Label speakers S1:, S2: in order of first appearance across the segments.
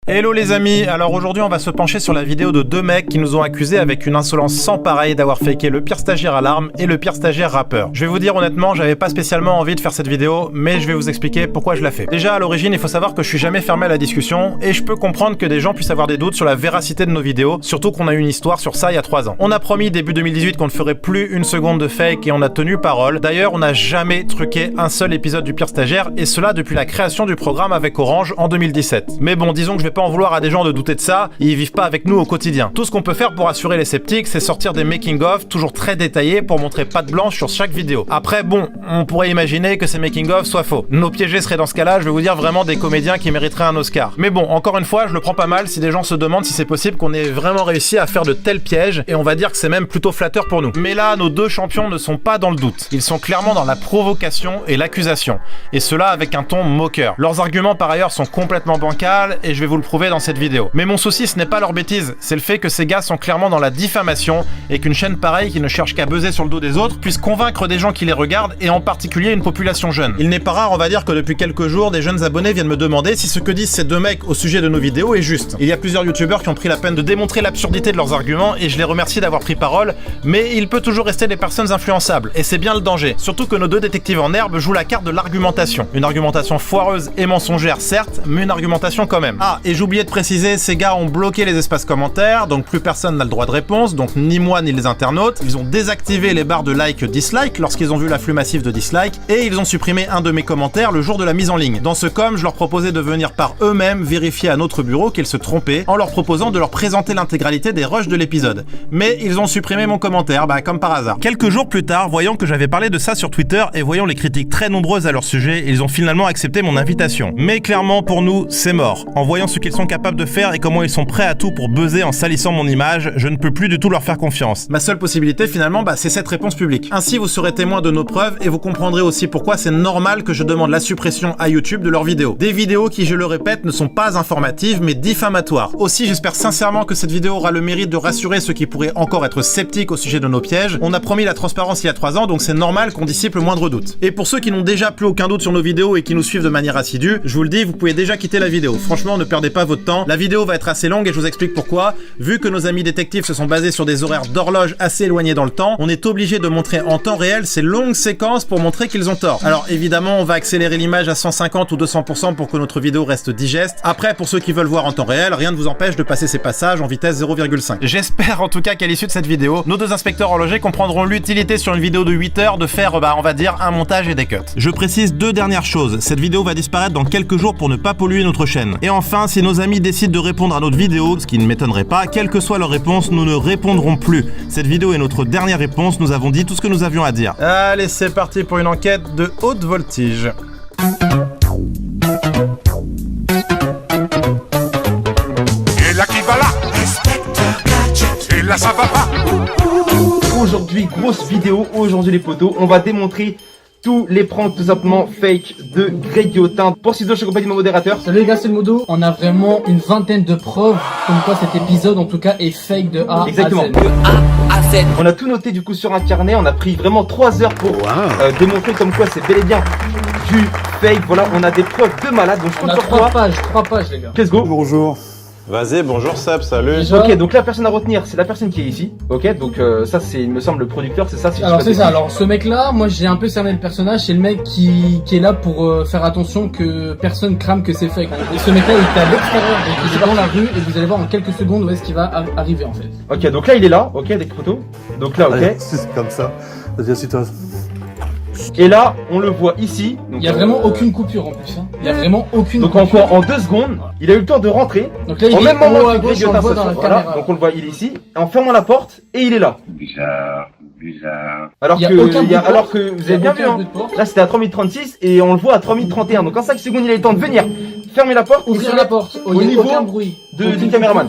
S1: Hello les amis, alors aujourd'hui on va se pencher sur la vidéo de deux mecs qui nous ont accusés avec une insolence sans pareil d'avoir faké le pire stagiaire alarme et le pire stagiaire rappeur. Je vais vous dire honnêtement, j'avais pas spécialement envie de faire cette vidéo, mais je vais vous expliquer pourquoi je la fais. Déjà à l'origine, il faut savoir que je suis jamais fermé à la discussion et je peux comprendre que des gens puissent avoir des doutes sur la véracité de nos vidéos, surtout qu'on a eu une histoire sur ça il y a 3 ans. On a promis début 2018 qu'on ne ferait plus une seconde de fake et on a tenu parole. D'ailleurs, on n'a jamais truqué un seul épisode du pire stagiaire et cela depuis la création du programme avec Orange en 2017. Mais bon, disons que je vais pas en vouloir à des gens de douter de ça, ils vivent pas avec nous au quotidien. Tout ce qu'on peut faire pour assurer les sceptiques, c'est sortir des making-of toujours très détaillés pour montrer patte blanche sur chaque vidéo. Après bon, on pourrait imaginer que ces making-of soient faux. Nos piégés seraient dans ce cas-là, je vais vous dire vraiment des comédiens qui mériteraient un Oscar. Mais bon, encore une fois, je le prends pas mal si des gens se demandent si c'est possible qu'on ait vraiment réussi à faire de tels pièges, et on va dire que c'est même plutôt flatteur pour nous. Mais là, nos deux champions ne sont pas dans le doute. Ils sont clairement dans la provocation et l'accusation. Et cela avec un ton moqueur. Leurs arguments par ailleurs sont complètement bancals, et je vais vous le prouver dans cette vidéo. Mais mon souci, ce n'est pas leur bêtise, c'est le fait que ces gars sont clairement dans la diffamation et qu'une chaîne pareille qui ne cherche qu'à buzzer sur le dos des autres puisse convaincre des gens qui les regardent et en particulier une population jeune. Il n'est pas rare, on va dire, que depuis quelques jours, des jeunes abonnés viennent me demander si ce que disent ces deux mecs au sujet de nos vidéos est juste. Il y a plusieurs youtubeurs qui ont pris la peine de démontrer l'absurdité de leurs arguments et je les remercie d'avoir pris parole, mais il peut toujours rester des personnes influençables et c'est bien le danger. Surtout que nos deux détectives en herbe jouent la carte de l'argumentation. Une argumentation foireuse et mensongère certes, mais une argumentation quand même. Ah, et j'oubliais de préciser, ces gars ont bloqué les espaces commentaires, donc plus personne n'a le droit de réponse, donc ni moi ni les internautes. Ils ont désactivé les barres de like-dislike lorsqu'ils ont vu l'afflux massif de dislikes, et ils ont supprimé un de mes commentaires le jour de la mise en ligne. Dans ce com, je leur proposais de venir par eux-mêmes vérifier à notre bureau qu'ils se trompaient, en leur proposant de leur présenter l'intégralité des rushs de l'épisode. Mais ils ont supprimé mon commentaire, comme par hasard. Quelques jours plus tard, voyant que j'avais parlé de ça sur Twitter et voyant les critiques très nombreuses à leur sujet, ils ont finalement accepté mon invitation. Mais clairement, pour nous, c'est mort. En voyant ce qu'ils sont capables de faire et comment ils sont prêts à tout pour buzzer en salissant mon image, je ne peux plus du tout leur faire confiance. Ma seule possibilité finalement, c'est cette réponse publique. Ainsi vous serez témoin de nos preuves et vous comprendrez aussi pourquoi c'est normal que je demande la suppression à YouTube de leurs vidéos. Des vidéos qui, je le répète, ne sont pas informatives mais diffamatoires. Aussi, j'espère sincèrement que cette vidéo aura le mérite de rassurer ceux qui pourraient encore être sceptiques au sujet de nos pièges. On a promis la transparence il y a 3 ans, donc c'est normal qu'on dissipe le moindre doute. Et pour ceux qui n'ont déjà plus aucun doute sur nos vidéos et qui nous suivent de manière assidue, je vous le dis, vous pouvez déjà quitter la vidéo. Franchement, ne perdez pas votre temps. La vidéo va être assez longue et je vous explique pourquoi. Vu que nos amis détectives se sont basés sur des horaires d'horloge assez éloignés dans le temps, on est obligé de montrer en temps réel ces longues séquences pour montrer qu'ils ont tort. Alors évidemment, on va accélérer l'image à 150 ou 200% pour que notre vidéo reste digeste. Après, pour ceux qui veulent voir en temps réel, rien ne vous empêche de passer ces passages en vitesse 0,5. J'espère en tout cas qu'à l'issue de cette vidéo, nos deux inspecteurs horlogers comprendront l'utilité sur une vidéo de 8 heures de faire, on va dire, un montage et des cuts. Je précise 2 dernières choses. Cette vidéo va disparaître dans quelques jours pour ne pas polluer notre chaîne. Et enfin, si nos amis décident de répondre à notre vidéo, ce qui ne m'étonnerait pas, quelle que soit leur réponse, nous ne répondrons plus. Cette vidéo est notre dernière réponse, nous avons dit tout ce que nous avions à dire. Allez, c'est parti pour une enquête de haute voltige.
S2: Et là qui va là, et là ça va pas.
S3: Aujourd'hui, grosse vidéo, aujourd'hui les potos, on va démontrer tous les pranks tout simplement fake de Greg Guillotin. Pour Ciseaux, je suis accompagné de mon modérateur.
S4: Salut les gars, c'est le Modo. On a vraiment une vingtaine de preuves comme quoi cet épisode en tout cas est fake de A
S3: Exactement.
S4: à Z.
S3: De A à Z. On a tout noté du coup sur un carnet, on a pris vraiment 3 heures pour démontrer comme quoi c'est bel et bien du fake. Voilà, on a des preuves de malade, donc je
S4: On a
S3: compte sur
S4: 3
S3: toi.
S4: pages les gars.
S3: Let's go.
S1: Bonjour. Vas-y, bonjour Seb, salut.
S4: Déjà,
S3: Ok, donc la personne à retenir, c'est la personne qui est ici. Ok, donc ça c'est, il me semble, le producteur, c'est ça. Si je
S4: alors
S3: dis
S4: c'est
S3: pas de
S4: ça,
S3: bêtises.
S4: alors ce mec là, moi j'ai un peu cerné le personnage, c'est le mec qui est là pour faire attention que personne crame que c'est fake. Et ce mec là il était à l'extérieur, donc il est dans la rue et vous allez voir en quelques secondes où est-ce qu'il va arriver en fait.
S3: Ok, donc là il est là, ok, avec photo. Donc là, ok.
S5: Allez, c'est comme ça. Vas-y, assis-toi.
S3: Et là, on le voit ici. Donc,
S4: Il y a vraiment aucune coupure en plus, hein. Il y a vraiment aucune
S3: Donc
S4: coupure.
S3: encore en 2 secondes, il a eu le temps de rentrer.
S4: Donc là il
S3: En
S4: est
S3: même
S4: en haut
S3: moment
S4: à
S3: que
S4: gauche,
S3: Greg
S4: on le voit
S3: Guillotin
S4: dans la
S3: se voilà,
S4: caméra.
S3: donc on le voit, il est ici, en fermant la porte, et il est là.
S2: Bizarre, bizarre.
S3: Alors
S4: Il y a
S3: que,
S4: aucun bruit de
S3: alors
S4: porte.
S3: que vous
S4: Il y a
S3: avez bien
S4: aucun
S3: vu, hein.
S4: bruit de porte.
S3: Là c'était à 3036 et on le voit à 3031. Donc en 5 secondes, il a eu le temps de venir, fermer la porte, et
S4: Ouvrir
S3: se
S4: la
S3: mettre
S4: porte,
S3: au
S4: il n'y a
S3: niveau
S4: aucun bruit.
S3: du caméraman.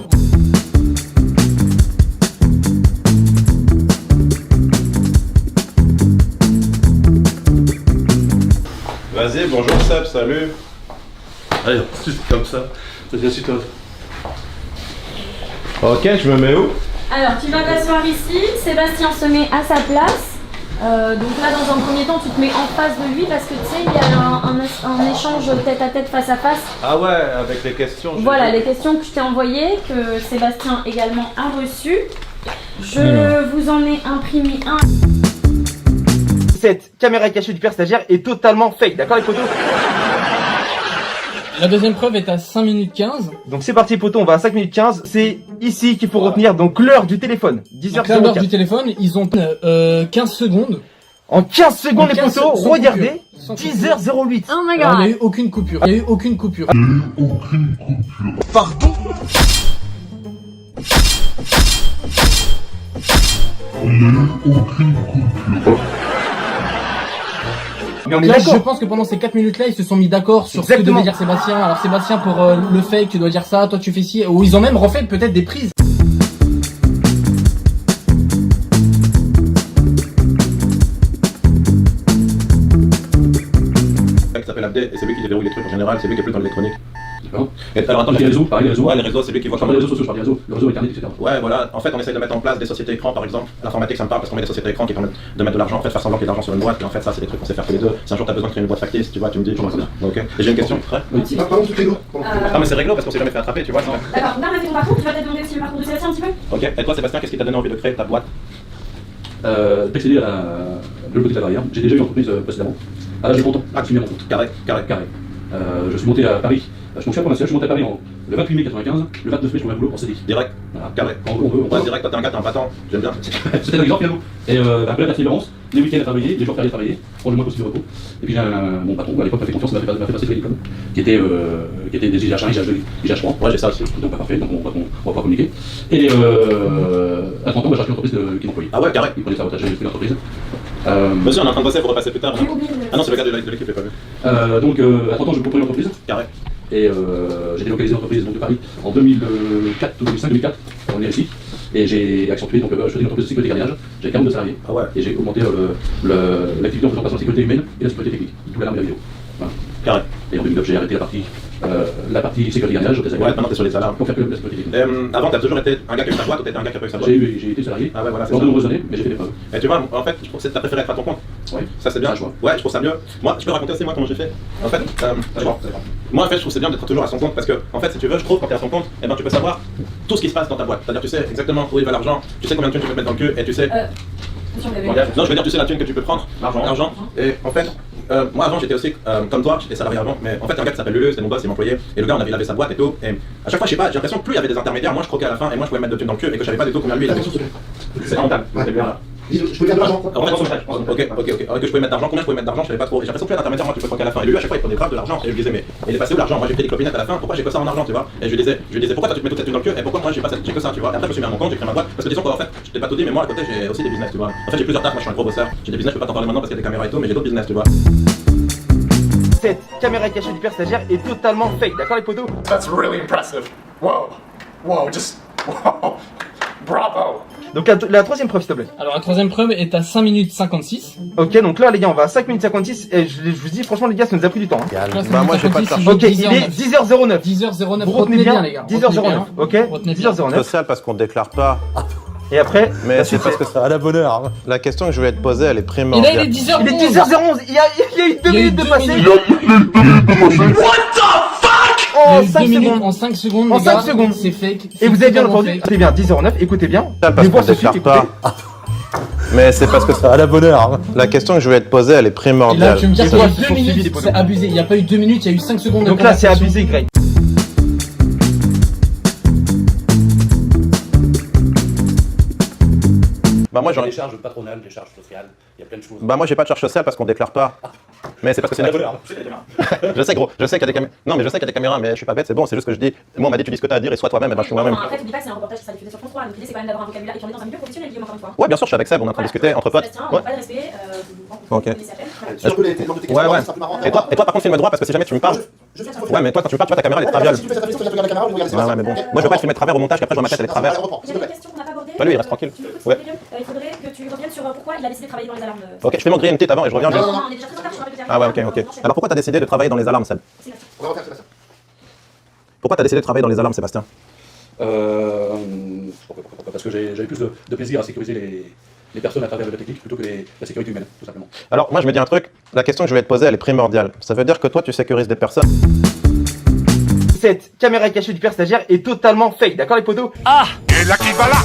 S1: Vas-y, bonjour Seb, salut.
S5: Allez, c'est comme ça. Vas-y, assis-toi.
S1: Ok, je me mets où?
S6: Alors, tu vas t'asseoir ici, Sébastien se met à sa place. Donc là, dans un premier temps, tu te mets en face de lui parce que tu sais, il y a un échange tête à tête, face à face.
S7: Ah ouais, avec les questions.
S6: Voilà, les questions que je t'ai envoyées, que Sébastien également a reçues. Je vous en ai imprimé un.
S3: Cette caméra cachée du père stagiaire est totalement fake, d'accord les potos?
S4: La deuxième preuve est à 5 minutes 15.
S3: Donc c'est parti potos, on va à 5 minutes 15. C'est ici qu'il faut retenir donc l'heure du téléphone.
S4: Donc là, l'heure
S3: 10h04.
S4: du téléphone, ils ont 15 secondes.
S3: En 15 secondes
S4: En
S3: les
S4: 15
S3: potos,
S4: sans
S3: regardez,
S4: coupure. Sans
S3: 10h08.
S6: Oh my
S4: Alors, il n'y a
S6: god.
S4: eu aucune coupure. Il n'y a eu aucune coupure.
S3: Mais on est
S4: Là, je
S3: d'accord.
S4: pense que pendant ces 4 minutes-là, ils se sont mis d'accord sur ce que
S3: Exactement.
S4: devait dire Sébastien. Alors Sébastien, pour le fake, tu dois dire ça, toi tu fais ci. Ou ils ont même refait peut-être des prises.
S8: Qui s'appelle Abdel, et c'est lui qui déroule les trucs en général, c'est lui qui est plus dans l'électronique.
S5: D'accord.
S8: Et alors attends,
S5: Les réseaux, pareil, les réseaux.
S8: Ouais, les réseaux, c'est lui qui voit
S5: Je parle des réseaux sociaux, je parle des réseaux, le réseau internet, etc.
S8: Ouais, voilà, en fait, on essaye de mettre en place des sociétés écrans par exemple. L'informatique, ça me parle parce qu'on met des sociétés écrans qui permettent de mettre de l'argent, en fait, faire semblant qu'il y a de l'argent sur une boîte, et en fait, ça, c'est des trucs qu'on sait faire tous les deux. Si un jour t'as besoin de créer une boîte factice, tu vois, tu me dis,
S5: Je vois ça.
S8: ok. Et j'ai une question, frère. Ah, mais c'est réglo parce qu'on s'est jamais fait attraper, tu vois. ça.
S6: D'accord, là on a fait ton parcours, tu vas peut-être demander aussi le parcours de Sébastien un petit peu.
S8: Ok, et toi, Sébastien, qu'est-ce qui t'a donné envie de créer ta boîte?
S5: D'accéder à le côté salariat. J'ai déjà eu une entreprise précédemment. Ah là, j'ai content. Ah, tu mets mon compte.
S8: Carré, carré.
S5: Carré. Je suis monté à Paris. Je suis chef provincial, je suis monté à Paris le 28 mai 95, le 29 mai, je trouve un boulot pour CDI.
S8: Direct,
S5: Voilà.
S8: carré.
S5: Quand on veut, on
S8: Ouais,
S5: peut.
S8: direct, toi, t'es un gars, t'es un battant, j'aime bien.
S5: C'était un exemple finalement. Et après la persévérance, les week-ends à travailler, les jours fériés à travailler, prendre le moins possible de repos. Et puis j'ai mon patron, à l'époque m'a fait confiance, m'a fait passer le diplôme, qui était des IGH1, IGH2, IGH3.
S8: Ouais, j'ai ça aussi.
S5: Donc pas parfait, donc on va pouvoir communiquer. Et à 30 ans, j'ai acheté une entreprise qui m'employait.
S8: Ah ouais, carré.
S5: Il prenait sa retraite, j'ai pris l'entreprise.
S8: Monsieur, on est en train de bosser, vous repassez plus tard.
S6: J'ai oublié
S8: Ah non, c'est le gars de l'équipe, j'ai pas vu.
S5: Donc à 30 ans, je propose l'entreprise.
S8: Carré.
S5: Et j'ai délocalisé l'entreprise de Paris en 2004, 2005, 2004, on est ici. Et j'ai accentué, donc je faisais une entreprise de sécurité gardiennage, j'ai 42 salariés.
S8: Ah ouais.
S5: Et j'ai augmenté l'activité en faisant passer la sécurité humaine et la sécurité technique, tout l'alarme et la vidéo. Voilà.
S8: Carré.
S5: Et en 2009, j'ai arrêté la partie sécurité gardiennage,
S8: Ouais, maintenant t'es sur les alarmes.
S5: pour faire que la sécurité technique.
S8: Avant, t'as toujours été un gars qui a eu sa boîte ou t'étais un gars qui a pas eu sa boîte?
S5: J'ai été salarié
S8: Ah ouais, voilà, c'est
S5: pendant
S8: ça.
S5: de nombreuses années, mais j'ai fait des preuves.
S8: Et tu vois, en fait, je trouve que t'as préféré être à ton compte.
S5: Oui.
S8: Ça c'est bien.
S5: Ah, je vois.
S8: Ouais, je trouve ça mieux. Moi, je peux raconter aussi moi comment j'ai fait. En fait, moi en fait, je trouve c'est bien d'être toujours à son compte parce que en fait, si tu veux, je trouve quand t'es à son compte, eh ben tu peux savoir tout ce qui se passe dans ta boîte. C'est-à-dire tu sais exactement où il va l'argent, tu sais combien de thunes tu peux mettre dans le cul et tu sais. Non, je veux dire, tu sais la thune que tu peux prendre, l'argent. Et en fait, moi avant j'étais aussi comme toi, j'étais salarié avant, mais en fait un gars qui s'appelle Lulu, c'était mon boss, il m'employait, et le gars il avait sa boîte et tout, et à chaque fois je sais pas, j'ai l'impression que plus il y avait des intermédiaires, moi je croquais à la fin et moi je pouvais mettre de thunes dans le cul et que je savais pas du tout combien lui il avait. C'est rentable, c'est bien là.
S7: Je peux dire de l'argent.
S8: Ok, que je pouvais mettre d'argent, combien je pouvais mettre d'argent, je savais pas trop. Et j'ai l'impression que plus d'intermédiaires, moi tu peux croquer à la fin. Et lui à chaque fois il prenait grave de l'argent et je lui disais mais il est passé où l'argent? Moi j'ai pris des clopinettes à la fin, pourquoi j'ai que ça en argent, tu vois? Et je lui disais pourquoi toi tu te mets toute cette thune dans le cul et pourquoi moi j'ai que ça, tu vois? Et après je me suis mis à mon compte, j'ai créé ma boîte parce que disons qu'en fait je t'ai pas tout dit mais moi à côté j'ai aussi des business, tu vois. En fait j'ai plusieurs tâches, moi je suis un gros bosseur, j'ai des business, je peux pas t'en parler maintenant parce qu'il y a des caméras et tout, mais j'ai d'autres business, tu vois.
S3: Cette caméra cachée du père stagiaire est totalement fake, d'accord les potos?
S2: That's really impressive. Whoa. Whoa, just. Whoa. Bravo.
S3: Donc la troisième preuve s'il te plaît.
S4: Alors la troisième preuve est à 5 minutes 56.
S3: Ok, donc là les gars, on va à 5 minutes 56 et je vous dis franchement les gars, ça nous a pris du temps. Hein.
S1: Bah, moi, j'ai pas de
S4: charge.
S3: Ok, il est 10h09.
S4: 10h09,
S3: Vous
S4: retenez bien les gars.
S3: 10h09, ok?
S4: Retenez bien.
S3: 10h09.
S1: Social parce qu'on déclare pas.
S3: Et après,
S1: Mais
S3: la
S1: c'est
S3: suite,
S1: parce que ça a la bonne heure. La question que je vais te poser, elle est
S4: Et là
S1: primordiale.
S4: il est 10h11.
S3: il est 10h11, il y a eu 2
S4: Il y a eu
S3: minutes de
S4: 2
S3: passé.
S4: minutes.
S3: En
S4: Il y a eu
S3: 5
S4: 2 minutes
S3: secondes.
S4: en 5 secondes.
S3: En
S4: les
S3: 5
S4: gars,
S3: secondes.
S4: C'est fake.
S3: Et vous avez bien
S4: totalement
S3: entendu,
S4: fake.
S3: c'est bien, 10h09, écoutez bien.
S1: Social
S3: Les
S1: parce
S3: voix
S1: qu'on
S3: se suivent,
S1: déclare
S3: écoutez.
S1: pas. Mais c'est parce que ça a la bonne heure. La question que je vais te poser, elle est
S4: Et là
S1: primordiale.
S4: tu me dis
S3: Les
S4: qu'il y a
S3: voix se
S4: 2
S3: sont suivies, les
S4: minutes,
S3: potos.
S4: c'est abusé. Il n'y a pas eu 2 minutes, il y a eu 5 secondes de
S3: Donc là, c'est
S4: conversation.
S3: abusé, Greg.
S1: Bah moi,
S5: Les charges patronales, les charges sociales, il y a plein de choses.
S1: Bah moi j'ai pas de charge sociale parce qu'on déclare pas. Mais c'est parce que c'est une Je sais gros, je sais qu'il y a des caméras. Non mais je sais qu'il y a des caméras, mais je suis pas bête, c'est bon, c'est juste que je dis. Moi on m'a dit tu dis ce que t'as à dire et sois toi-même, et ben je suis moi-même.
S6: Après, n'oublie pas que c'est un reportage qui sera diffusé sur France 3, donc l'idée c'est quand même d'avoir un vocabulaire et puis on est dans un milieu professionnel, Guillaume, encore une fois.
S1: Ouais bien sûr je suis avec Seb, on est en train de discuter entre potes.
S6: Sébastien,
S1: Ouais.
S6: pas de respect,
S1: Ok.
S6: vous connaissez à peine. Voilà.
S7: Surtout les gens de tes
S1: Ouais ouais.
S7: c'est un peu marrant.
S1: Et toi par contre filme droit parce que si jamais tu me parles.
S7: Je fais ça.
S1: Ouais mais toi quand tu me parles tu vois ta caméra elle est traviole.
S7: Si tu fais ça, tu regardes la caméra, vous regardez
S1: Ouais ouais mais bon. Moi je veux pas être filmé de travers au montage qu'après je vois ma tête elle est de travers.
S6: Il y avait une question qu'on n'a pas abordée.
S1: Bah, lui, il reste tranquille. Ouais.
S6: Il faudrait que tu reviennes sur pourquoi il a décidé de travailler dans les alarmes.
S1: Ok, je fais mon grille une petite avant et je reviens.
S6: Non, on est déjà très en retard, je te rappelle que
S1: Ah ouais ok. Alors pourquoi t'as décidé de travailler dans les alarmes Seb?
S7: On va refaire Sébastien.
S1: Pourquoi t'as décidé de travailler dans les alarmes Sébastien?
S5: Pourquoi? Parce que j'avais plus de plaisir à sécuriser les personnes à travers la technique plutôt que la sécurité humaine, tout simplement.
S8: Alors, moi, je me dis un truc. La question que je vais te poser, elle est primordiale. Ça veut dire que toi, tu sécurises des personnes.
S3: Cette caméra cachée du père stagiaire est totalement fake, d'accord les potos?
S2: Et là qui va là.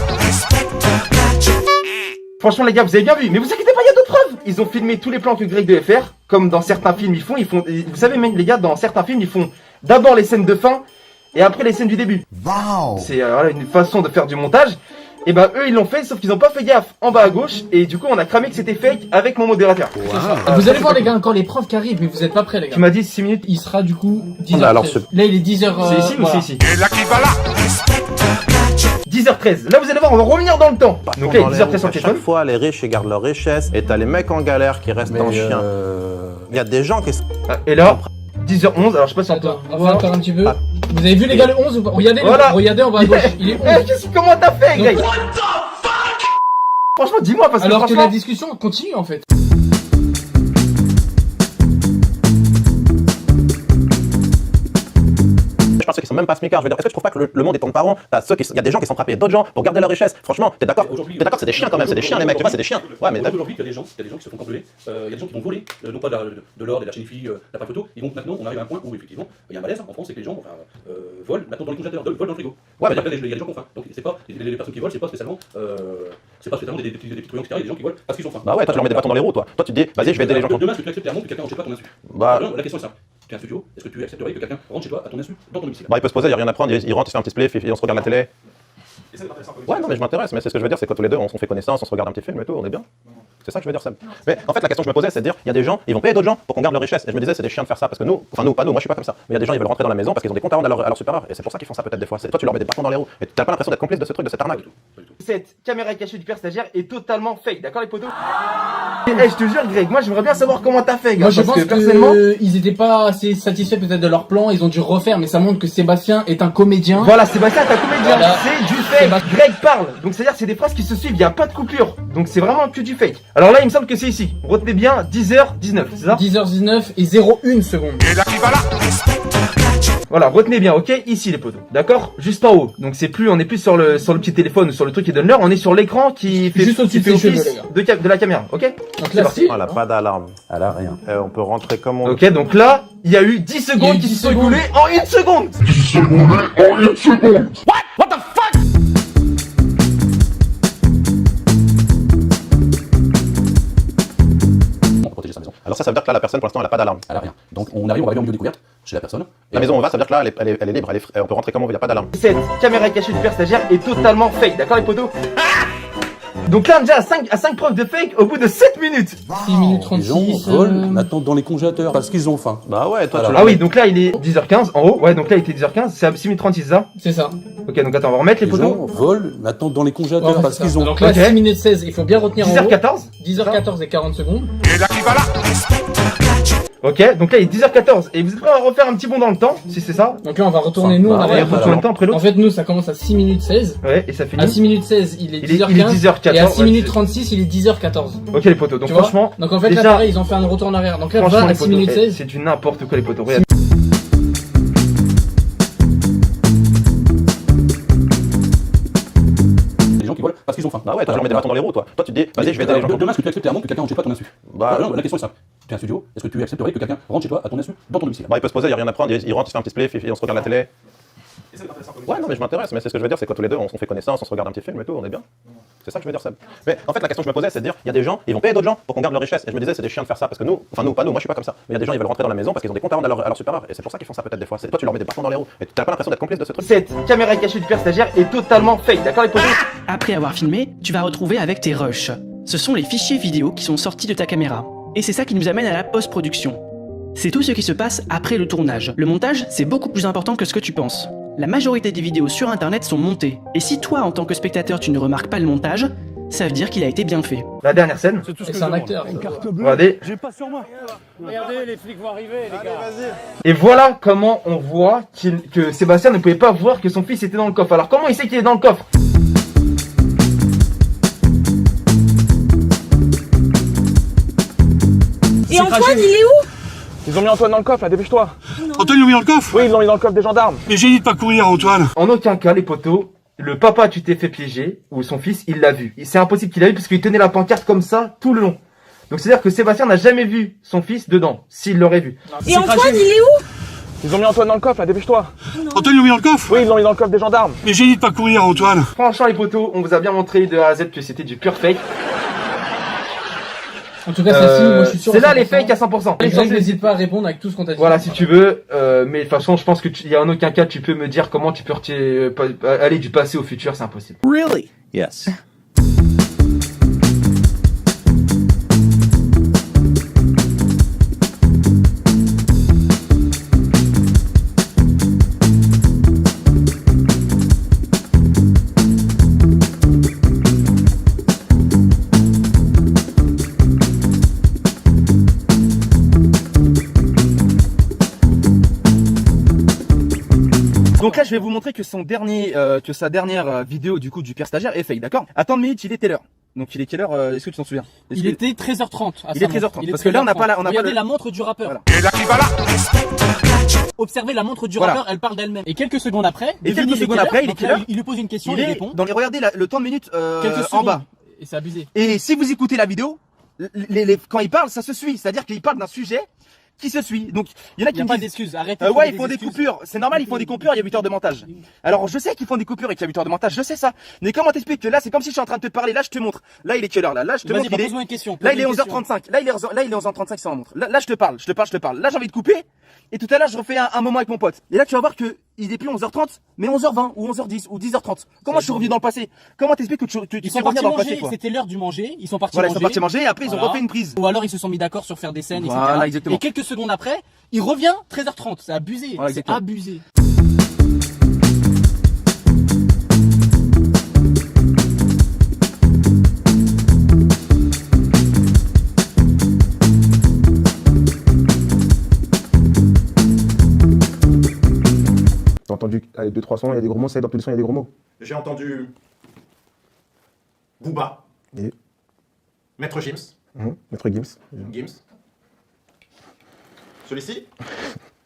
S3: Franchement les gars, vous avez bien vu, mais vous inquiétez pas, il y a d'autres preuves. Ils ont filmé tous les plans que Greg devait faire, comme dans certains films ils font, vous savez même les gars, dans certains films ils font d'abord les scènes de fin et après les scènes du début.
S2: Wow.
S3: C'est voilà, une façon de faire du montage. Et bah eux ils l'ont fait, sauf qu'ils ont pas fait gaffe en bas à gauche, et du coup on a cramé que c'était fake avec mon modérateur.
S4: Vous allez voir les gars, encore les preuves qui arrivent, mais vous êtes pas prêts les gars.
S3: Tu m'as dit 6 minutes.
S4: Il sera du coup 10h13.
S8: Alors,
S4: Là il est 10h...
S3: C'est ici ou c'est ici?
S2: Et là qui va là.
S3: 10h13. Là vous allez voir, on va revenir dans le temps. Donc là il est 10h13 sur le
S8: À chaque
S3: téléphone.
S8: fois, les riches, ils gardent leur richesse. Et t'as les mecs en galère qui restent en chien. Il y a des gens qui...
S3: Et là, 10h11, alors je sais pas si on peut
S4: Attends, on va
S3: voir.
S4: encore un petit peu. Vous avez vu les gars le 11 ou pas? Regardez,
S3: Voilà.
S4: regardez en bas à gauche, il est 11.
S3: Comment t'as fait Greg? Franchement dis-moi parce que
S4: Alors que
S3: franchement...
S4: la discussion continue en fait.
S8: Je pense qu'ils sont même pas smicards. Je veux dire, est-ce que tu trouves pas que le monde est ton parent? Il y a des gens qui sont frappés d'autres gens pour garder leur richesse. Franchement, t'es d'accord?
S5: Aujourd'hui,
S8: T'es d'accord? C'est des chiens quand même. C'est des chiens les mecs. Tu vois, c'est des chiens. Ouais, mais
S5: Aujourd'hui, il y a des gens qui se font cambrioler. Il y a des gens qui vont voler, non pas de l'or, de la chinifie, la photo. Ils vont maintenant, on arrive à un point où effectivement, il y a un malaise en France, c'est que les gens volent maintenant dans les congélateurs, volent dans le frigo.
S8: Ouais, mais
S5: après, il y a des gens qui ont faim. Donc c'est pas les personnes qui volent, c'est pas spécialement des petits truands, etc. Il y a des gens qui volent parce qu'ils ont faim.
S8: Bah ouais, toi tu leur mets des bâtons dans les roues, toi. Toi tu te dis, vas-y, je vais aider les gens.
S5: Demain, est-ce que tu acceptes un monde que quelqu'un rentre chez toi à ton insu?
S8: Bah,
S5: La question est simple. Tu es un studio, est-ce que tu accepterais que quelqu'un rentre chez toi à ton insu dans ton domicile?
S8: bah, il peut se poser, il y a rien à prendre. Il rentre, il fait un petit spliff, on se regarde la télé. Ouais, non, mais je m'intéresse. Mais c'est ce que je veux dire, c'est que tous les deux, on se fait connaissance, on se regarde un petit film et tout, on est bien. C'est ça que je veux dire, Seb. Mais en fait, la question que je me posais, c'est de dire, il y a des gens, ils vont payer d'autres gens pour qu'on garde leur richesse. Et je me disais, c'est des chiens de faire ça parce que nous, enfin nous, pas nous, moi je suis pas comme ça. Mais il y a des gens, ils veulent rentrer dans la maison parce qu'ils ont des comptes à rendre à leur supérieur. Et c'est pour ça qu'ils font ça peut-être des fois. Toi, tu leur mets des bâtons dans les roues. Et t'as pas l'impression d'être complice de ce truc, de cette arnaque.
S3: Cette caméra cachée du père stagiaire est totalement fake, d'accord les potos? Eh, je te jure Greg, moi j'aimerais bien savoir comment t'as fait, gars.
S4: Moi je
S3: parce
S4: pense
S3: que
S4: que
S3: personnellement,
S4: ils étaient pas assez satisfaits peut-être de leur plan, ils ont dû refaire, mais ça montre que Sébastien est un comédien.
S3: voilà, Sébastien, t'as comédien,
S4: Voilà.
S3: c'est du fake. Greg parle, donc c'est-à-dire que c'est des phrases qui se suivent, il y a pas de coupure. Donc c'est vraiment que du fake. Alors là, il me semble que c'est ici. Retenez bien, 10h19, c'est ça?
S4: 10h19 et 01 seconde.
S2: Et là qui va là.
S3: Voilà, retenez bien, ok? Ici les potos, d'accord? Juste en haut. Donc c'est plus, on est plus sur le petit téléphone ou sur le truc qui donne l'heure, on est sur l'écran qui fait,
S4: Juste au-dessus
S3: qui fait
S4: de ses
S3: office
S4: cheveux, les
S3: de la caméra, ok?
S4: Donc
S3: C'est
S4: là,
S3: parti.
S4: si.
S8: Voilà, pas d'alarme.
S9: Elle a rien.
S8: On peut rentrer comme on veut.
S3: Ok, donc là, il y a eu 10
S4: Il y a
S3: secondes
S4: eu
S3: qui
S4: 10
S3: se sont
S4: secondes.
S3: écoulées en 1 seconde.
S5: Pour protéger sa maison.
S8: Alors ça veut dire que là, la personne, pour l'instant, elle a pas d'alarme.
S5: Elle a rien. Donc on arrive au milieu découverte chez la personne.
S8: La maison où on va, ça veut dire que là, elle est libre. On peut rentrer comme on veut, il y a pas d'alarme.
S3: Cette caméra cachée du père stagiaire est totalement fake, d'accord les potos? Donc là, on est déjà à 5 preuves de fake au bout de 7 minutes.
S4: 6 minutes
S9: Les gens
S4: 36.
S9: volent maintenant dans les congélateurs parce qu'ils ont faim.
S8: Bah ouais, toi,
S9: Alors,
S8: tu
S3: Ah oui, donc là, il est 10h15 en haut. Ouais, donc là, il était 10h15. C'est à 6 minutes 36, ça?
S4: C'est ça.
S3: Ok, donc attends, on va remettre les
S9: Les gens
S3: photos.
S9: volent maintenant dans les congélateurs
S4: Ouais,
S9: parce
S4: c'est ça.
S9: qu'ils ont
S4: Donc là,
S3: Ok.
S4: 6 minutes 16, il faut bien retenir en haut.
S3: 10h14.
S4: 10h14 et 40 secondes.
S2: Et là qui va là.
S3: Ok, donc là, il est 10h14. Et vous êtes prêts à refaire un petit bond dans le temps, si c'est ça?
S4: Donc là, on va retourner nous en
S8: Bah ouais,
S4: arrière.
S3: Et retourne le temps après
S4: En
S3: l'autre.
S4: fait, nous, ça commence à 6 minutes 16.
S3: Ouais, et ça
S4: À
S3: finit.
S4: 6 minutes 16, il est
S3: Il est
S4: 10h15.
S3: 10h14.
S4: Et à 6
S3: ouais,
S4: minutes
S3: c'est-
S4: 36, il est 10h14.
S3: Ok, les potos. Donc
S4: Tu vois
S3: franchement,
S4: Donc en fait,
S3: déjà-
S4: là, pareil, ils ont fait un retour en arrière. Donc là,
S3: franchement,
S4: va à
S3: les
S4: 6
S3: potos,
S4: minutes 16.
S3: c'est du n'importe quoi, les potos. Regarde.
S5: Les gens qui volent parce qu'ils ont faim.
S8: Bah ouais, toi, tu leur mets des bâtons dans les roues, toi. Toi, tu te dis, vas-y, je vais aider les gens.
S5: Demain, est-ce que tu acceptes un monde que quelqu'un rentre chez toi à ton insu?
S8: Bah,
S5: La question est simple. Tu es un studio, est-ce que tu accepterais que quelqu'un rentre chez toi à ton insu dans ton domicile?
S8: bah, il peut se poser, il y a rien à prendre. Il rentre, il fait un petit spliff, on se regarde la télé. Ouais, non, mais je m'intéresse. Mais c'est ce que je veux dire, c'est que tous les deux, on se fait connaissance, on se regarde un petit film et tout, on est bien. C'est ça que je veux dire, Seb. Mais en fait, la question que je me posais, c'est de dire, il y a des gens, ils vont payer d'autres gens pour qu'on garde leur richesse. Et je me disais, c'est des chiens de faire ça parce que nous, enfin nous, pas nous, moi je suis pas comme ça. Mais il y a des gens, ils veulent rentrer dans la maison parce qu'ils ont des comptes à rendre à leur supérieur. Et c'est pour ça qu'ils font ça peut-être des fois. Toi, tu leur mets des bâtons dans les roues. Et t'as pas l'impression d'être complice de ce truc.
S3: Cette caméra cachée du père stagiaire est totalement fake, d'accord les potos?
S10: Après avoir filmé, tu vas retrouver avec tes rushs. Ce sont les fichiers vidéo qui sont sortis de ta caméra. Et c'est ça qui nous amène à la post-production. C'est tout ce qui se passe après le tournage. Le montage, c'est beaucoup plus important que ce que tu penses. La majorité des vidéos sur internet sont montées. Et si toi, en tant que spectateur, tu ne remarques pas le montage, ça veut dire qu'il a été bien fait.
S3: La dernière scène.
S4: Et c'est un acteur.
S3: Regardez.
S11: J'ai pas sur moi. Regardez, les flics vont arriver, les gars.
S3: Et voilà comment on voit que Sébastien ne pouvait pas voir que son fils était dans le coffre. Alors comment il sait qu'il est dans le coffre?
S6: Et Antoine, il est où?
S7: Ils ont mis Antoine dans le coffre là, dépêche-toi.
S11: Antoine, ils l'ont mis dans le coffre.
S7: Oui, ils l'ont mis dans le coffre des gendarmes.
S11: Mais j'ai dit de pas courir, Antoine.
S3: En aucun cas, les potos, le papa tu t'es fait piéger, ou son fils, il l'a vu. C'est impossible qu'il l'a vu parce qu'il tenait la pancarte comme ça tout le long. Donc c'est-à-dire que Sébastien n'a jamais vu son fils dedans, s'il l'aurait vu.
S6: Et Antoine, il est où?
S12: Ils ont mis Antoine dans le coffre là, dépêche-toi.
S11: Antoine, ils l'ont mis dans le coffre?
S12: Oui, ils l'ont mis dans le coffre des gendarmes.
S11: Mais j'ai dit de pas courir, Antoine.
S3: Franchement les potos, on vous a bien montré de A à Z que c'était du pur fake.
S4: En tout cas, celle-ci, moi je suis sûr.
S3: C'est là les fakes à 100%.
S4: Greg, n'hésite pas à répondre avec tout ce qu'on t'a dit.
S3: Voilà, si tu veux, mais de toute façon, je pense que il y a en aucun cas tu peux me dire comment tu peux aller du passé au futur, c'est impossible.
S13: Really? Yes.
S14: Donc là, je vais vous montrer que sa dernière vidéo du coup du pire stagiaire est fake, d'accord? À tant de minutes, il était l'heure. Donc il est quelle heure? Est-ce que tu t'en souviens?
S4: Il était 13h30.
S14: Il est 13h30. Parce que là, on n'a pas la,
S4: Regardez la montre du rappeur.
S14: Voilà.
S2: Et là qui va là?
S4: Observez la montre du
S14: Voilà.
S4: rappeur, elle parle d'elle-même. Et quelques secondes après,
S14: il est quelle heure?
S4: Il lui pose une question,
S14: Il
S4: il répond.
S14: Donc regardez le temps de minutes
S4: Quelques
S14: en
S4: secondes.
S14: bas.
S4: Et c'est abusé.
S14: Et si vous écoutez la vidéo, quand il parle, ça se suit. C'est-à-dire qu'il parle d'un sujet qui se suit. Donc il y en a qui
S4: Il n'y a
S14: me
S4: pas
S14: disent,
S4: d'excuses, arrêtez.
S14: ouais, ils font des coupures. C'est normal, ils font des coupures, il y a 8 heures de montage. Alors je sais qu'ils font des coupures et qu'il y a 8 heures de montage, je sais ça. Mais comment t'expliques que là, c'est comme si je suis en train de te parler, là je te montre. Là il est quelle heure là? Là je te montre.
S4: Vas-y, pose-moi une question.
S14: Là il est 11h35. Là il est 11h35 sur la montre. Là je te parle. Là j'ai envie de couper. Et tout à l'heure je refais un moment avec mon pote. Et là tu vas voir que il est plus 11h30, mais 11h20 ou 11h10 ou 10h30. Comment je suis revenu dans le passé? Comment t'expliques que tu
S4: Ils
S14: sais
S4: sont partis
S14: revenir dans le passé
S4: manger,
S14: quoi?
S4: c'était l'heure du manger, ils sont partis
S14: Voilà, ils
S4: manger.
S14: sont partis manger et après ils ont refait une prise.
S4: Ou alors ils se sont mis d'accord sur faire des scènes, etc.
S14: Voilà, exactement.
S4: Et quelques secondes après, il revient 13h30. C'est abusé,
S14: Voilà,
S4: c'est
S14: exactement.
S4: abusé.
S15: T'as entendu 2-3 sons, il y a des gros mots, ça dans tous les sons, il y a des gros mots.
S1: J'ai entendu Booba,
S15: Et
S1: Maître Gims,
S15: Maître Gims.
S1: Gims. Celui-ci,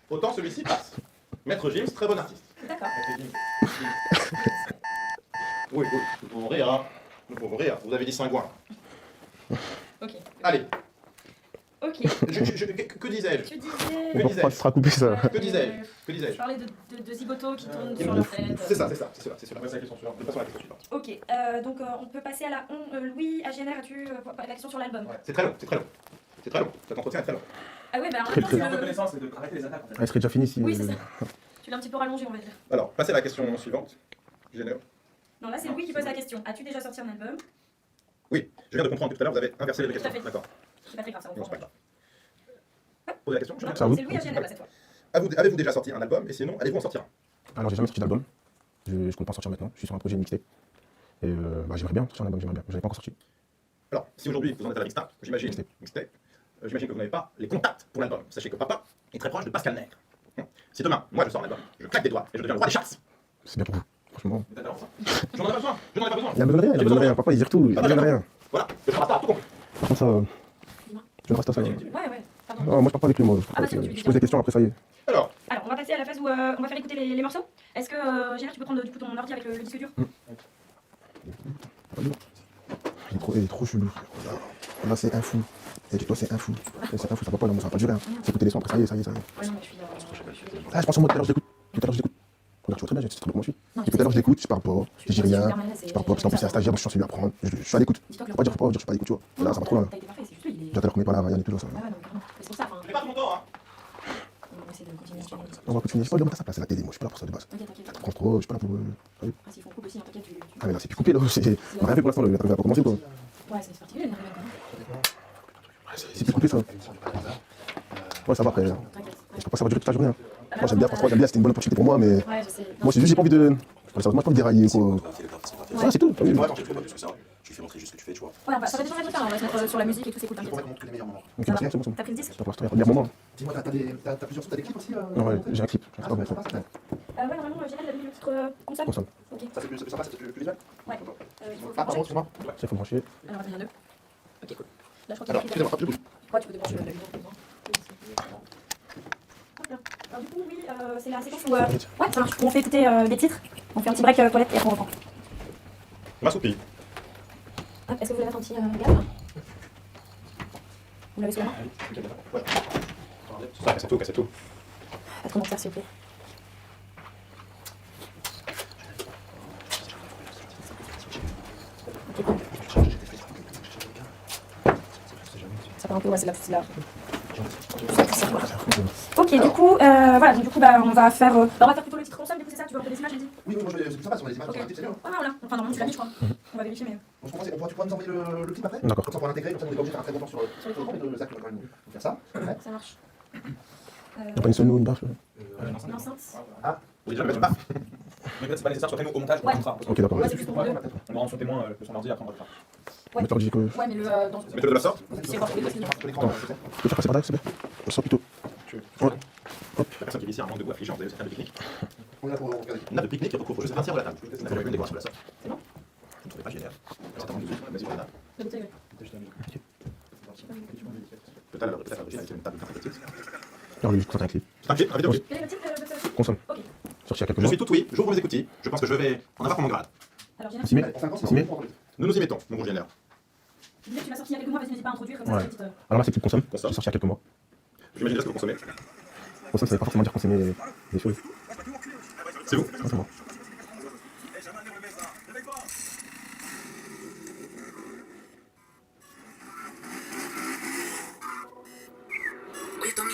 S1: autant celui-ci passe. Maître Gims, très bon artiste.
S6: D'accord.
S1: Oui, nous pouvons rire, hein. Nous pouvons rire. Vous avez dit Saint-Gouin.
S6: Ok.
S1: Allez,
S6: Ok.
S1: que disais-je?
S6: Tu disais.
S15: On fera couper ça.
S1: Que disais-je? Que
S6: Je
S1: disais-je?
S6: parlais de zigotos qui tournent sur leur tête.
S1: C'est ça, c'est ça, c'est cela. C'est cela. Passe à la question suivante. Passons à la question suivante.
S6: Ok, donc on peut passer à la Louis Agéner, as-tu la question sur l'album?
S1: C'est très long, c'est très long. C'est très long. Cet entretien est très long.
S6: Ah ouais, bah en
S15: Très,
S6: même temps,
S15: très
S6: c'est
S15: long.
S6: le-
S5: Reconnaissance et de arrêter les attaques.
S15: Elle serait déjà finie si.
S6: Oui, c'est ça. Tu l'as un petit peu rallongé, on va dire.
S1: Alors, passez à la question suivante. Génère.
S6: Non, là c'est Louis qui pose la question. As-tu déjà sorti un album?
S1: Oui, je viens de comprendre que tout à l'heure vous avez inversé les deux
S6: Tout à
S1: questions.
S6: fait.
S1: D'accord.
S6: C'est pas très grave, ça.
S1: Non, c'est pas grave. Posez la question.
S6: Non,
S15: C'est à vous.
S6: c'est Louis Agéner là cette fois.
S1: Avez-vous déjà sorti un album? Et sinon, allez-vous en sortir un?
S15: Alors j'ai jamais sorti d'album. Je compte pas en sortir maintenant. Je suis sur un projet de mixtape. Et j'aimerais bien sortir un album, j'aimerais bien. J'avais pas encore sorti.
S1: Alors, si aujourd'hui vous en êtes à la mixtape, j'imagine que vous n'avez pas les contacts pour l'album. Sachez que papa est très proche de Pascal Nègre. Si demain, moi je sors un album, je claque des doigts et je deviens le roi des charts.
S15: C'est bien pour vous, franchement.
S1: J'en ai pas besoin. Je n'en ai pas besoin.
S15: Il a besoin de rien, il a besoin de rien. Papa il dire tout, il a besoin de rien.
S1: Voilà, je ferai pas tout compris.
S15: Par contre ça. Je ne reste à ça.
S6: Ouais, ouais, pardon.
S15: Non, moi je parle pas avec lui, moi.
S6: Ah, bah, tu
S15: Je pose des questions, après ça y est.
S6: Alors, on va passer à la phase où on va faire écouter les morceaux. Est-ce que, Gérard, tu peux prendre du coup ton ordi avec le disque dur?
S15: Il est trop chelou. Là c'est un fou. Et toi c'est un fou. C'est un fou, ça va pas, là, moi, ça va pas durer. Hein. C'est écouter les sons, après ça y est.
S6: Ouais, non, mais je suis.
S15: Ah, je pense au mot tout à l'heure, je l'écoute. Regarde, tu vois très bien, je sais très bien comment je suis. Et tout à l'heure, je l'écoute, je parle pas, je dis rien, je parle pas, parce qu'en plus c'est un stagiaire, donc je suis censé lui apprendre. Je suis à l'écoute. Faut pas dire, je suis pas à l'écoute, tu vois. Là, ça va trop loin.
S6: T'as été parfait, c'est juste lui.
S15: Tout à l'heure qu'on est pas là, Ryan et tout, là, ça.
S6: Ouais, non, carrément. C'est pour ça, enfin.
S1: J'ai pas tout mon temps, hein.
S6: On va essayer de continuer.
S15: On va continuer, je sais pas, le à sa place, c'est la télé, moi, je suis pas là pour ça de base.
S6: T'inquiète.
S15: Ça te prend trop, je suis pas là pour.
S6: Ah, s'ils font coupe aussi, hein, t'inquiète, tu.
S15: Ah, mais là, c'est plus coupé, là, c'est. On a rien fait pour l'instant, le va pas commencer, quoi.
S6: Ouais, c'est particulier, elle n'arrive même pas.
S15: C'est plus coupé, ça. Ouais, ça va après. Je peux pas, ça va durer toute la journée. Moi, j'aime bien, franchement, j'aime bien, c'était une bonne opportunité pour moi, mais.
S6: Ouais, je sais.
S15: Moi, c'est juste, j'ai pas envie de. Moi, j'ai pas envie de dérailler, quoi. Ouais, c'est tout.
S5: Tu fais montrer juste ce que tu fais, tu vois.
S6: Ouais, ça va dépendre de ça, on va se mettre sur la musique et tout, c'est cool, t'inquiète.
S15: Ok, c'est bon, c'est bon.
S6: T'as pris le disque?
S15: T'as pour l'instant, il y a un moment.
S7: Dis-moi, t'as plusieurs sons, t'as des clips aussi
S15: Ouais, j'ai un clip.
S7: Ah, ouais,
S15: Ouais,
S6: Ouais, normalement, Gérard, il a mis le titre console.
S15: Console.
S6: Ok.
S7: Ça c'est plus sympa, c'est plus visuel.
S6: Ouais. Il faut
S7: Ah, pardon, excuse-moi.
S15: Ça, il faut brancher.
S6: Alors, attends, il y en a deux. Ok, cool. Là, je crois qu'il
S7: Alors, excusez-moi, hop, je bouge.
S6: Ouais, tu peux débrancher le micro. Hop là. Alors, du coup, oui, c'est la séquence où. Ouais, ça marche. On fait écouter des titres. On fait un petit break toilette et après on reprend.
S8: Ma soupille.
S6: Hop, est-ce que vous voulez mettre un petit gaz? Vous l'avez sous la main?
S8: Ouais. Ça, cassez tout, cassez tout.
S6: Pas trop mentir, s'il vous plaît. Ok, cool. Ça part un peu, ouais, c'est là. Ok, du coup, voilà, donc du coup, bah, on va faire plutôt le titre console, du coup, c'est ça? Tu veux montrer des images, j'ai dit?
S7: Oui, moi c'est sympa sur les images,
S6: Ok.
S7: sur un clip, c'est bien.
S6: Ouais, voilà. Enfin, normalement, tu l'as mis, je crois. On va vérifier, mais.
S7: On se comprend, tu pourras nous envoyer le clip après?
S15: D'accord.
S7: Comme ça on pourra l'intégrer, comme ça on est pas obligé de faire un très bon temps sur l'écran, mais Zach va quand même nous faire ça. Ouais.
S6: Ça marche.
S15: Y'a pas une seule ou une barre?
S6: L'enceinte.
S8: Ah, oui, déjà, mais pas. Mais peut-être c'est pas nécessaire, soit nous au montage ou au contrat.
S15: Ok, d'accord.
S6: Ouais, c'est juste pour vous deux.
S8: On va rendre son témoin son mardi après on va le faire.
S6: Ouais.
S15: D'accord, j'ai que.
S6: Ouais, mais le. Dans...
S8: Mettez-le de la sorte.
S6: C'est voir tous les deux.
S7: Sur l'écran,
S15: Attends. Tu peux faire passer par là, s'il te plaît? Je sors plutôt. Ouais.
S8: La personne qui vit ici a un manque de goût affligeant, vous avez un de pique-nique.
S7: on est là pour regarder.
S8: Une nappe de pique-nique, il recouvre juste un tiers de la table. Vous n'avez une décoration de la sorte.
S6: C'est bon?
S8: Vous ne trouvez pas génial? C'est un manque de goût, vas-y, voilà.
S6: La bouteille, ouais.
S8: Peut-être avec une table de petite.
S15: Alors, lui, je concentre un clip.
S8: C'est un clip, un vidéo clip.
S6: Quel est le titre de votre
S15: Consomme.
S6: Ok.
S15: Sorti il y a quelques
S8: Je
S15: mois.
S8: suis tout oui, j'ouvre mes écoutilles. Je pense que je vais en avoir pour mon grade.
S6: Alors, j'ai
S15: On s'y met?
S7: Pour 5 ans,
S15: On s'y met?
S8: Nous nous y mettons, mon bon génère.
S6: Tu disais que tu l'as sorti il y a quelques mois, vas-y, n'hésite pas à introduire comme ça,
S15: Ouais.
S6: la petite.
S15: Alors là, c'est clip consomme.
S8: Consomme.
S15: J'ai sorti il y a quelques mois.
S8: J'imagine déjà ce que vous consommez.
S15: Consomme, ça veut pas forcément dire consommer des choses.
S8: C'est vous?
S15: Non, c'est moi.
S13: Oye, Tommy,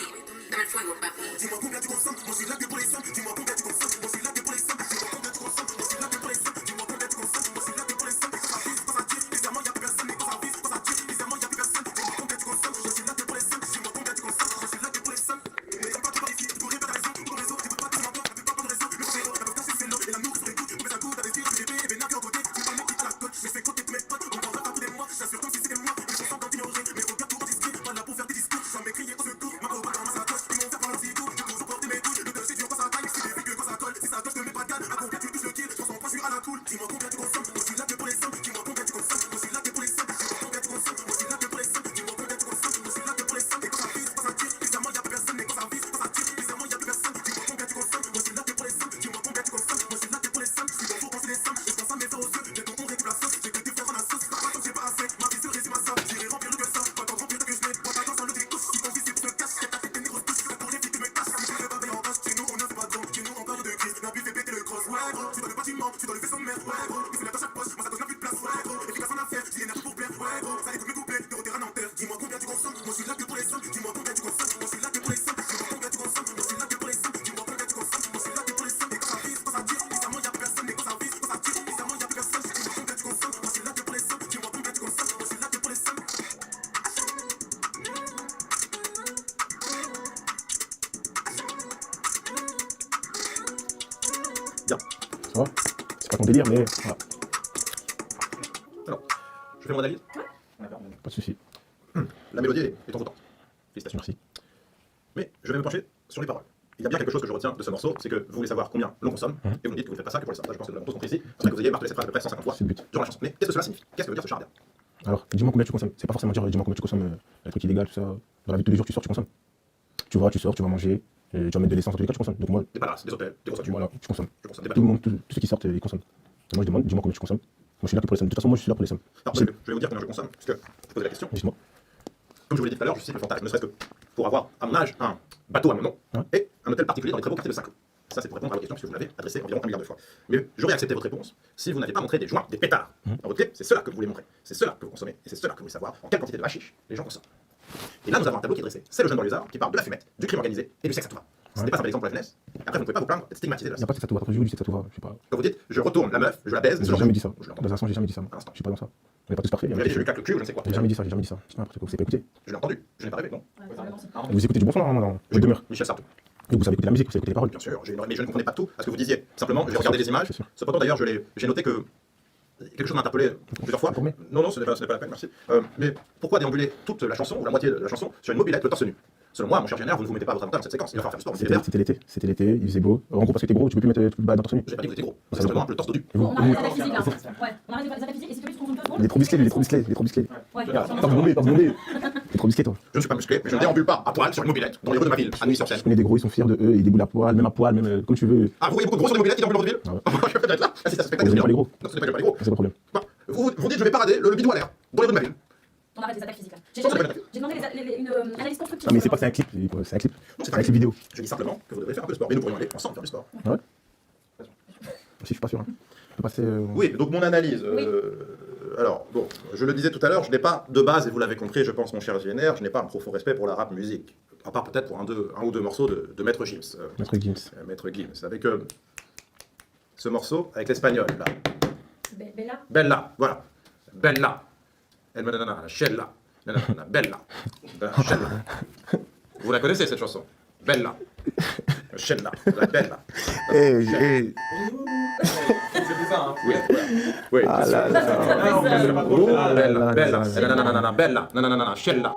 S13: dame el fuego, papi. Dis-moi combien tu consommes, moi je suis là que pour les sommes. Dis-moi combien tu consommes, moi je suis là que pour les sommes. Dis-moi combien tu consommes, moi je suis là que pour les sommes. Dis-moi combien tu consommes, moi je suis là que pour les sommes. Quand ça vise, quand ça tire, bizarrement y'a plus personne. Mais quand ça vise, quand ça tire, bizarrement y'a plus personne. Dis-moi combien tu consommes, je suis là que pour les sommes. Dis-moi combien tu consommes, je suis là que pour les sommes. Mais quand tu parles ici, tu pourrais faire raison. Pour les autres, t'écoutes pas, tu m'en la plupart pas de raison. Le frérot, la vodka, c'est l'eau. Et l'amour sur les coups, tu mets un coup, t'as des tirs, tu les ben en côté. Tu parles mec qui a la cote, je fais côté de mes potes. On parle pas tous les mois, j'assure comme si c'était moi. Ils sont sans ignorer, mais regarde tout en discret. Pas là pour faire des discours, jamais crier au secours. Ma robe dans ma sacoche, ils m'ont fait prendre un petit coup. Je peux supporter mes couilles, le touch c'est dur quand ça taille. Si j'ai vu que quand ça colle, si ça coche, ne mets pas de canne. À combien tu touches le kill, je sens pas, je suis à la cool. Dis-moi combien tu consommes, moi je suis là que pour les sommes. Dis-moi combien tu consommes, moi je suis là que pour les sommes. Dis-moi combien tu consommes, moi je suis là que pour les sommes. Dis-moi combien tu consommes, moi je suis là que pour les sommes. Et quand ça vise, quand ça tire, bizarrement y'a plus personne. Mais quand ça vise, quand ça tire, bizarrement y'a plus personne. Dis-moi combien tu consommes, moi je suis là que pour les sommes. Dis-moi combien tu consommes, moi je suis là que pour les sommes. Je suis dans pour penser les sommes, je pense à mes frères aux yeux. J'ai ton on réduit la sauce, j'ai que des frères en la sauce. Pas tant que j'ai pas assez, ma vie se résume à ça. J'irai remplir le que ça, pas tant remplir que je mets. Pas tant sans le découche, si ton fils est pour le cash, ta tête est négro touche. Pour les filles, tu me caches, si tu veux pas payer en cash. Chez nous, on ne fait pas de don, chez nous, on parle de crise. La vie fait péter le cross, ouais gros. Tu dois le bâtiment, tu dois le vaisseau de mer, ouais gros. Tu fais la tâche à poche, moi ça donne plus de place, ouais gros. Efficace en affaires, j'ai énergie pour plaire, ouais gros. Ça écoute mes couplets, de terrain en terre. Dis-moi combien tu consommes, moi je suis là que pour les sommes. Dis-moi combien tu consommes, moi je suis là que pour les sommes. Dis-moi combien tu consommes, moi je suis là que pour les sommes. Dis-moi combien tu consommes, moi je suis là que pour les sommes. Et quand ça vise, quand ça tire, bizarrement y'a plus personne. Et quand ça vise, quand ça tire, bizarrement y'a plus personne. Dis-moi combien tu consommes, moi je suis là que pour les sommes. Dis-moi combien tu consommes, moi je suis là que pour les sommes.
S8: Bien.
S15: Ça va? C'est pas ton délire, mais voilà.
S8: Alors, je fais mon analyse.
S15: Pas de soucis.
S8: La mélodie est en votre temps. Félicitations.
S15: Merci.
S8: Mais je vais me pencher sur les paroles. Il y a bien quelque chose que je retiens de ce morceau, c'est que vous voulez savoir combien l'on consomme, et vous me dites que vous ne faites pas ça que pour les sommes. Ça, je pense que nous l'avons tous compris ici. C'est que vous ayez martelé cette phrase à peu près 150 fois
S15: C'est le but.
S8: durant la chanson. Mais qu'est-ce que cela signifie? Qu'est-ce que veut dire ce charabia?
S15: Alors, dis-moi combien tu consommes. C'est pas forcément dire dis-moi combien tu consommes un truc illégal, tout ça. Dans la vie de tous les jours, tu sors, tu consommes. Tu vas, tu sors, tu vas manger, tu vas mettre de l'essence, en tous les cas, tu consommes. Donc moi,
S8: Des palaces, des hôtels, des ressorts.
S15: voilà, tu consommes.
S8: Je consomme des
S15: Tout le
S8: bateaux.
S15: monde, tous ceux qui sortent, ils consomment. Et moi, je demande, dis-moi combien tu consommes. Moi, je suis là que pour les sommes. De toute façon, moi, je suis là pour les sommes.
S8: Alors, je vais vous dire combien je consomme, parce que je posais la question.
S15: Dis-moi.
S8: Comme je vous l'ai dit tout à l'heure, je cite le fantasme, ne serait-ce que pour avoir à mon âge un bateau à mon nom et un hôtel particulier dans les très beaux quartiers de Saint-Cloud. Ça, c'est pour répondre à votre question, puisque vous l'avez adressé environ 1 milliard de fois. Mais j'aurais accepté votre réponse si vous n'aviez pas montré des joints, des pétards dans votre clip. C'est cela que vous voulez montrer, c'est cela que vous consommez, et c'est cela que vous voulez savoir en quelle quantité de hashish les gens consomment. Et là, nous avons un tableau qui est dressé. C'est le jeune banlieusard qui parle de la fumette, du crime organisé et du sexe à tout va. Ce n'est pas un bel exemple pour la jeunesse. Après, vous ne pouvez pas vous plaindre d'être stigmatisé de la
S15: Il n'y a pas de ça tout va. Après, je vous dis ça tout va. Je sais pas.
S8: Quand vous dites, je retourne la meuf, je la baise,
S15: J'ai jamais dit ça.
S8: Je
S15: Dans l'instant, j'ai jamais dit ça. Je suis pas dans ça. On n'est pas tous parfaits.
S8: Vous avez dit, je lui claque le cul ou je ne sais quoi.
S15: J'ai jamais dit ça, j'ai jamais dit ça. C'est pas n'importe quoi. Vous savez pas écouter.
S8: Je l'ai entendu, je n'ai pas rêvé, non.
S15: Vous écoutez du bon son, hein, dans
S8: Je
S15: demeure.
S8: Michel Sardou.
S15: Et vous savez écouter la musique, vous savez écouter les paroles.
S8: Bien sûr, mais je ne comprenais pas tout à ce que vous disiez. Simplement, j'ai regardé les images. Cependant, d'ailleurs, j'ai noté que quelque chose m'a interpellé plusieurs fois. Non, ce n'est pas la peine, merci. Mais pourquoi déambuler toute la chanson, ou la moitié de la chanson, sur une mobilette le torse nu? Selon moi, mon cher général, vous ne vous mettez pas à votre avantage dans cette séquence. Il va falloir faire du sport.
S15: C'était l'été, il faisait beau. En gros, parce que t'es gros, tu peux plus mettre toute balle dans ton tenue.
S8: J'ai pas dit que vous étiez gros, c'est simplement le torse nu.
S6: On arrête les physiques là. Ouais, on arrête les physiques et s'il te plaît, tu te concentres
S15: Il est trop musclé, il est trop musclé, il est trop musclé.
S6: Ouais,
S15: Torse bombé, torse bombé. trop musclé, toi.
S8: Je ne suis pas musclé, mais je ne déambule pas à poil sur une mobilette dans les rues de ma ville, à nuit sur scène.
S15: Je connais des gros, ils sont fiers de eux, ils déboulent à poil, même comme tu veux.
S8: Ah, vous voyez beaucoup de gros sur des mobilettes qui déambulent dans votre ville? Je vais peut-être là. Ah, si, ça se spectacle.
S15: Vous n'aimez pas les gros?
S8: Non, ce n'est pas les gros.
S15: C'est pas le problème.
S8: Vous dites, je vais parader le bidou à l'air dans les rues de ma ville.
S6: On arrête les attaques physiques là.
S8: Non, c'est pas une attaque.
S6: J'ai demandé une analyse constructive.
S15: Ah, mais c'est pas que c'est un clip, c'est un clip.
S8: Non,
S15: C'est un clip vidéo.
S8: Je dis simplement que vous devriez faire un peu de sport. Et nous pourrions aller ensemble faire du sport.
S15: Ah ouais? Si, je suis pas sûr. Hein. On peut passer.
S8: Oui, donc mon analyse. Alors, bon, je le disais tout à l'heure, je n'ai pas de base, et vous l'avez compris, je pense, mon cher JNR, je n'ai pas un profond respect pour la rap musique. À part peut-être pour un ou deux morceaux de Maître Gims.
S15: Maître Gims.
S8: Maître Gims. Avec ce morceau, avec l'espagnol, là.
S6: Bella.
S8: Bella, voilà. Bella. Elle me donne la Shella. Bella. Shella. Vous la connaissez, cette chanson? Bella. Shella. La Bella.
S15: Hey.
S8: C'est bizarre, hein? Oui. Oui.
S15: Ah là là.
S8: Bella. Bella. Bella. Bella. Shella.